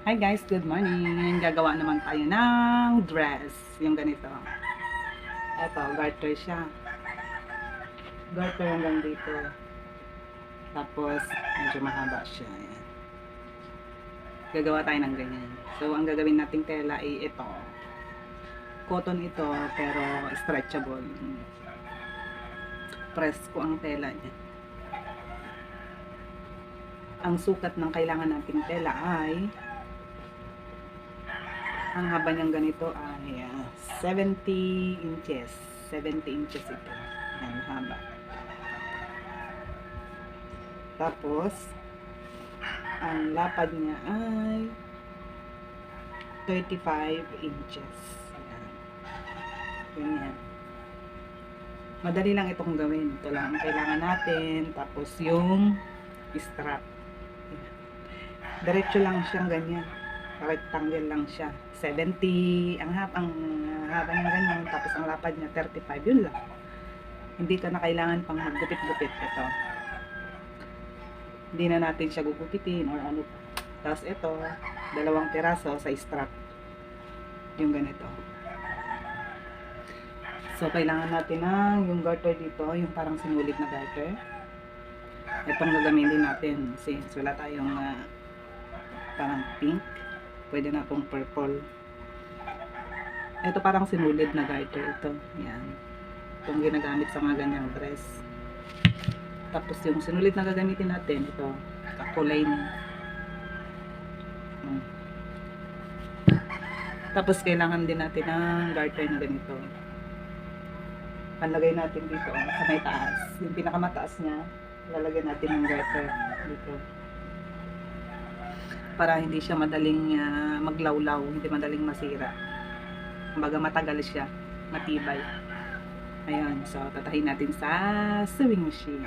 Hi guys, good morning. Gagawa naman tayo ng dress. Yung ganito. Eto, garter siya. Garter hanggang dito. Tapos, medyo mahaba siya. Ayan. Gagawa tayo ng ganyan. So, ang gagawin nating tela ay ito. Cotton ito, pero stretchable. Press ko ang tela niya. Ang sukat ng kailangan nating tela ay ang haba niyang ganito ay 70 inches. 70 inches ito. Ang haba. Tapos, ang lapad niya ay 35 inches. Ayan. Ganyan. Madali lang itong gawin. Ito lang ang kailangan natin. Tapos yung strap. Ayan. Diretso lang siyang ganyan. Rectangle lang siya. 70 ang haba niya ganyan, tapos ang lapad niya 35, yun lang. Hindi ka na kailangan pang maggupit-gupit. Ito, hindi na natin siya gugupitin or ano pa. Tapos ito, dalawang piraso sa strap, yung ganito. So kailangan natin ng yung garter dito, yung parang sinulit na garter. Itong gagamitin natin since wala tayong parang pink, pwede na pong purple. Ito parang sinulid na garter ito. Yan. Itong ginagamit sa mga ganyang dress. Tapos yung sinulid na gagamitin natin, ito, kakulay niya. Tapos kailangan din natin ng garter na ganito. Panlagay natin dito sa may taas. Yung pinakamataas niya, lalagyan natin ng garter dito. Para hindi siya madaling maglawlaw, hindi madaling masira. Kumbaga matagal siya, matibay. Ayan, so tatahin natin sa sewing machine.